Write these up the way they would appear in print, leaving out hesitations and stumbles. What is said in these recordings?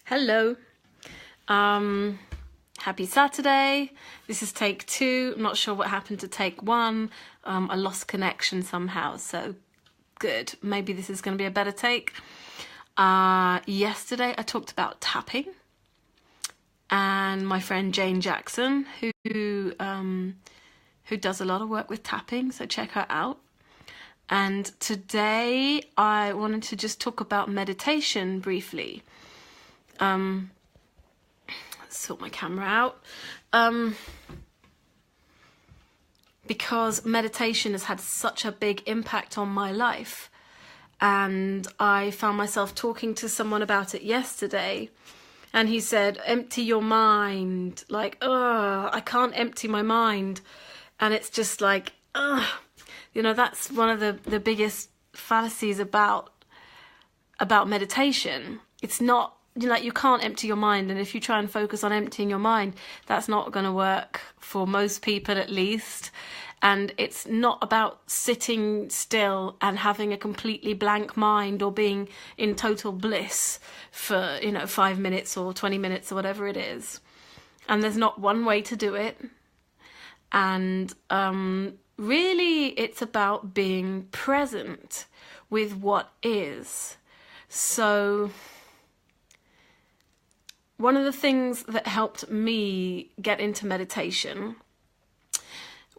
Hello. Happy Saturday. This is take 2. I'm not sure what happened to take 1. I lost connection somehow, so good. Maybe this is going to be a better take. Yesterday I talked about tapping, and my friend Jane Jackson, who does a lot of work with tapping, so check her out. And today I wanted to just talk about meditation briefly. Sort my camera out. Because meditation has had such a big impact on my life. And I found myself talking to someone about it yesterday. And he said, empty your mind. Like, I can't empty my mind. And it's just like, you know, that's one of the biggest fallacies about meditation. It's not, like, you can't empty your mind, and if you try and focus on emptying your mind, that's not going to work for most people, at least. And it's not about sitting still and having a completely blank mind or being in total bliss for 5 minutes or 20 minutes or whatever it is. And there's not one way to do it. And really it's about being present with what is. So one of the things that helped me get into meditation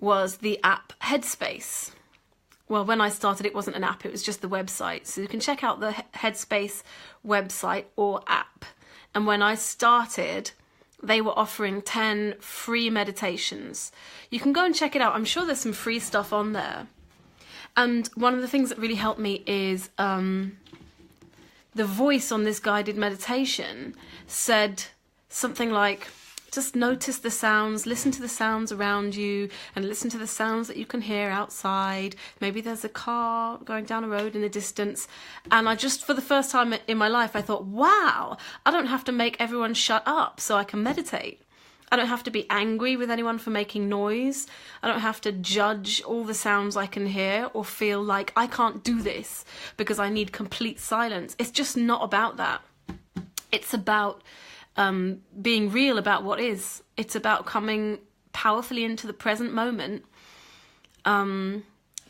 was the app Headspace. Well, when I started, it wasn't an app, it was just the website. So you can check out the Headspace website or app. And when I started, they were offering 10 free meditations. You can go and check it out. I'm sure there's some free stuff on there. And one of the things that really helped me is the voice on this guided meditation said something like, just notice the sounds, listen to the sounds around you, and listen to the sounds that you can hear outside. Maybe there's a car going down a road in the distance. And I just, for the first time in my life, I thought, wow, I don't have to make everyone shut up so I can meditate. I don't have to be angry with anyone for making noise. I don't have to judge all the sounds I can hear or feel like I can't do this because I need complete silence. It's just not about that. It's about being real about what is. It's about coming powerfully into the present moment,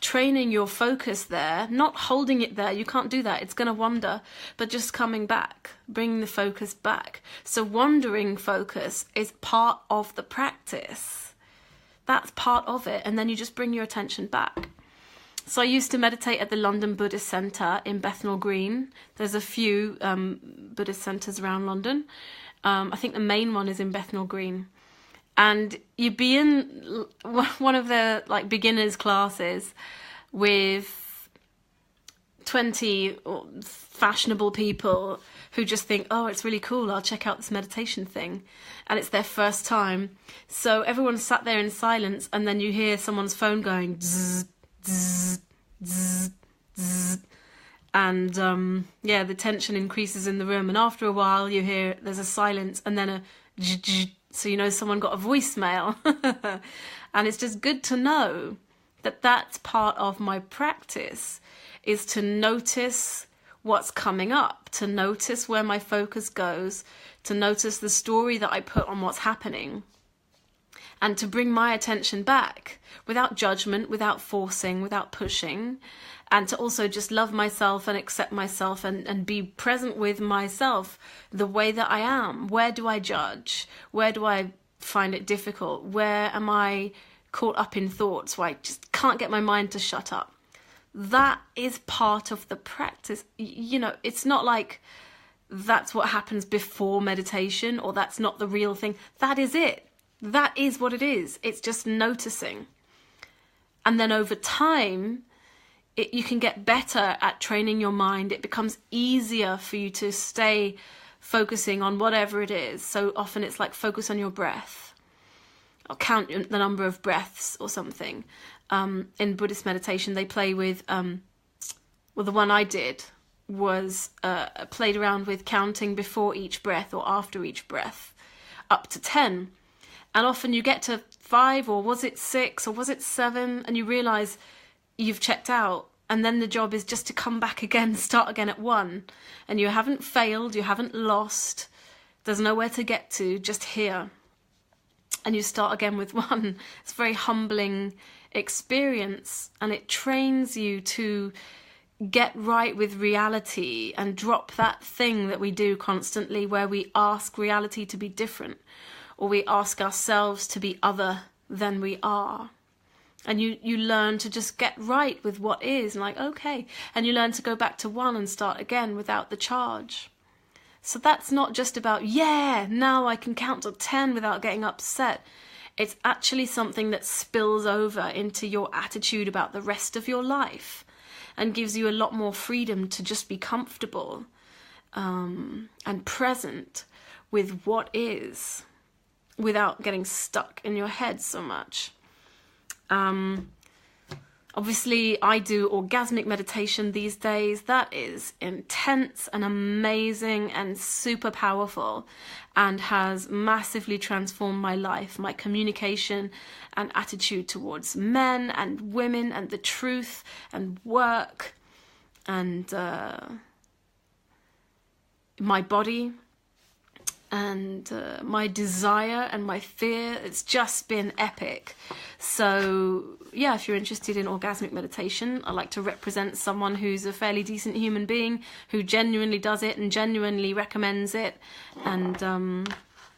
training your focus there, not holding it there. You can't do that. It's going to wander, but just coming back, bringing the focus back. So wandering focus is part of the practice. That's part of it. And then you just bring your attention back. So I used to meditate at the London Buddhist Centre in Bethnal Green. There's a few Buddhist centres around London. I think the main one is in Bethnal Green. And you'd be in one of the beginners classes with 20 fashionable people who just think, oh, it's really cool, I'll check out this meditation thing. And it's their first time. So everyone sat there in silence, and then you hear someone's phone going zzz, zzz, zzz, zzz. And the tension increases in the room. And after a while you hear there's a silence and then a zzz. So you know someone got a voicemail. And it's just good to know that that's part of my practice, is to notice what's coming up, to notice where my focus goes, to notice the story that I put on what's happening, and to bring my attention back without judgment, without forcing, without pushing, and to also just love myself and accept myself and be present with myself the way that I am. Where do I judge? Where do I find it difficult? Where am I caught up in thoughts where I just can't get my mind to shut up? That is part of the practice. It's not like that's what happens before meditation, or that's not the real thing. That is it. That is what it is. It's just noticing. And then over time, you can get better at training your mind. It becomes easier for you to stay focusing on whatever it is. So often it's like focus on your breath, or count the number of breaths or something. In Buddhist meditation, they play with, the one I did was played around with counting before each breath or after each breath, up to 10. And often you get to 5, or was it 6, or was it 7, and you realise you've checked out. And then the job is just to come back again, start again at 1. And you haven't failed, you haven't lost, There's nowhere to get to, just here. And you start again with one. It's a very humbling experience, and it trains you to get right with reality and drop that thing that we do constantly where we ask reality to be different, or we ask ourselves to be other than we are. And you learn to just get right with what is, and like, okay. And you learn to go back to one and start again without the charge. So that's not just about, yeah, now I can count to 10 without getting upset. It's actually something that spills over into your attitude about the rest of your life and gives you a lot more freedom to just be comfortable and present with what is without getting stuck in your head so much. Obviously, I do orgasmic meditation these days. That is intense and amazing and super powerful, and has massively transformed my life, my communication and attitude towards men and women and the truth and work and my body and my desire and my fear. It's just been epic. So yeah, if you're interested in orgasmic meditation, I like to represent someone who's a fairly decent human being who genuinely does it and genuinely recommends it. And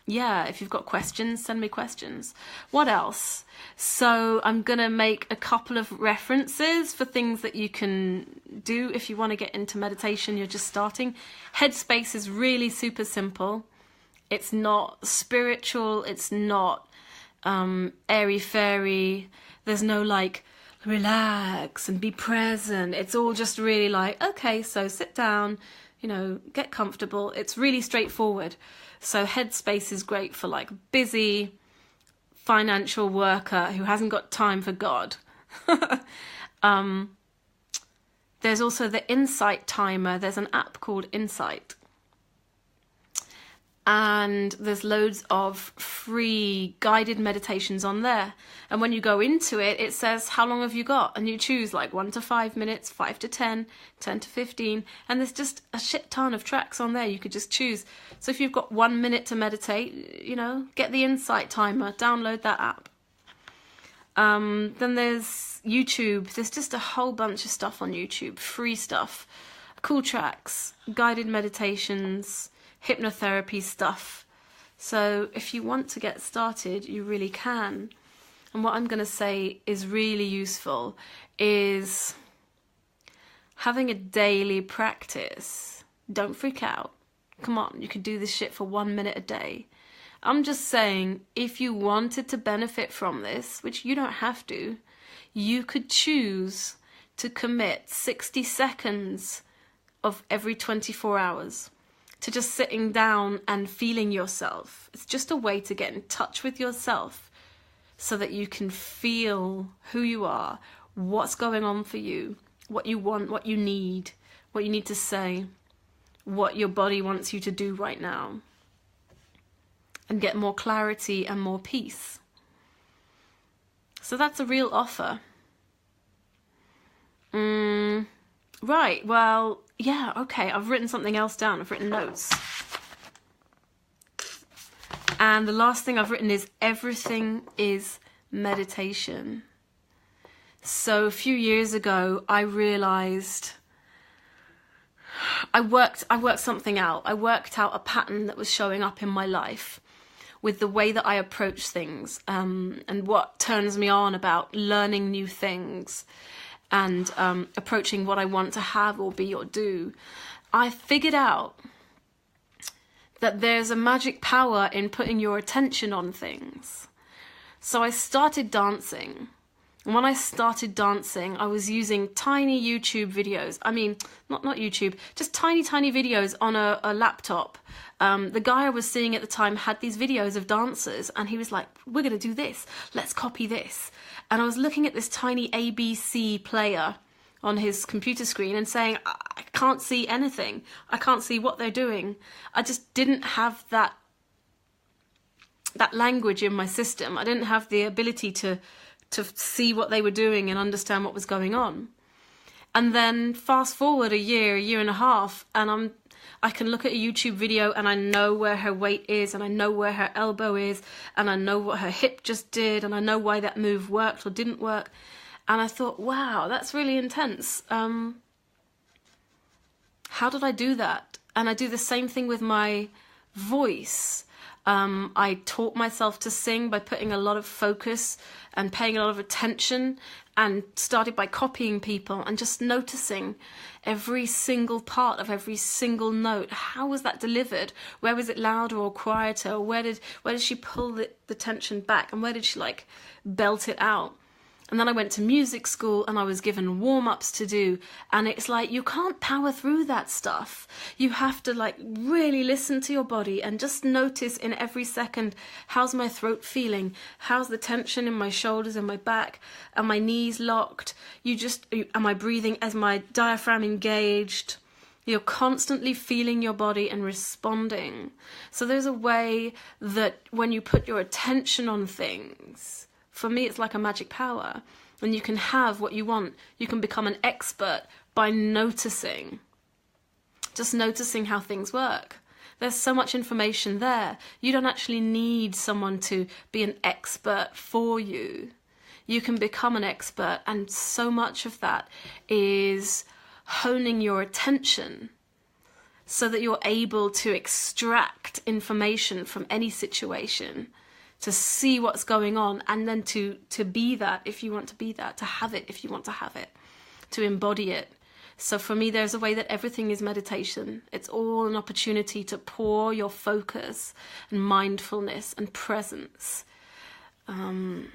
yeah, if you've got questions, send me questions. What else? So I'm gonna make a couple of references for things that you can do if you want to get into meditation, you're just starting. Headspace is really super simple. It's not spiritual, it's not airy-fairy. There's no like, relax and be present. It's all just really like, okay, so sit down, you know, get comfortable. It's really straightforward. So Headspace is great for like busy financial worker who hasn't got time for God. There's also the Insight timer. There's an app called Insight. And there's loads of free guided meditations on there. And when you go into it, it says, how long have you got? And you choose like 1 to 5 minutes, 5 to 10, 10 to 15. And there's just a shit ton of tracks on there. You could just choose. So if you've got 1 minute to meditate, you know, get the Insight timer, download that app. Then there's YouTube. There's just a whole bunch of stuff on YouTube, free stuff, cool tracks, guided meditations, hypnotherapy stuff. So if you want to get started, you really can. And what I'm going to say is really useful is having a daily practice. Don't freak out. Come on, you can do this shit for 1 minute a day. I'm just saying, if you wanted to benefit from this, which you don't have to, you could choose to commit 60 seconds of every 24 hours. To just sitting down and feeling yourself. It's just a way to get in touch with yourself so that you can feel who you are, what's going on for you, what you want, what you need to say, what your body wants you to do right now, and get more clarity and more peace. So that's a real offer. Right, well, yeah, okay, I've written something else down. I've written notes. And the last thing I've written is everything is meditation. So a few years ago, I realized I worked something out. I worked out a pattern that was showing up in my life with the way that I approach things, and what turns me on about learning new things and approaching what I want to have or be or do. I figured out that there's a magic power in putting your attention on things. So I started dancing. And when I started dancing, I was using tiny YouTube videos. I mean, not YouTube, just tiny videos on a laptop. The guy I was seeing at the time had these videos of dancers, and he was like, we're going to do this. Let's copy this. And I was looking at this tiny ABC player on his computer screen and saying, I can't see anything. I can't see what they're doing. I just didn't have that language in my system. I didn't have the ability to see what they were doing and understand what was going on. And then fast forward a year and a half, and I can look at a YouTube video and I know where her weight is, and I know where her elbow is, and I know what her hip just did, and I know why that move worked or didn't work. And I thought, wow, that's really intense. How did I do that? And I do the same thing with my voice. I taught myself to sing by putting a lot of focus and paying a lot of attention, and started by copying people and just noticing every single part of every single note. How was that delivered? Where was it louder or quieter? Where did she pull the tension back, and where did she like belt it out? And then I went to music school and I was given warm-ups to do. And it's like, you can't power through that stuff. You have to like really listen to your body and just notice in every second, how's my throat feeling? How's the tension in my shoulders and my back? Are my knees locked? Am I breathing? Is my diaphragm engaged? You're constantly feeling your body and responding. So there's a way that when you put your attention on things, for me, it's like a magic power, and you can have what you want. You can become an expert by noticing, just noticing how things work. There's so much information there. You don't actually need someone to be an expert for you. You can become an expert, and so much of that is honing your attention so that you're able to extract information from any situation, to see what's going on, and then to be that if you want to be that, to have it if you want to have it, to embody it. So for me, there's a way that everything is meditation. It's all an opportunity to pour your focus and mindfulness and presence, and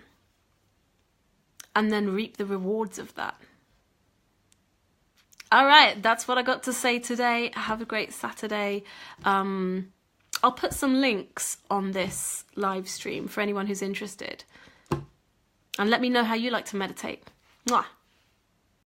then reap the rewards of that. All right, that's what I got to say today. Have a great Saturday. I'll put some links on this live stream for anyone who's interested. And let me know how you like to meditate. Mwah.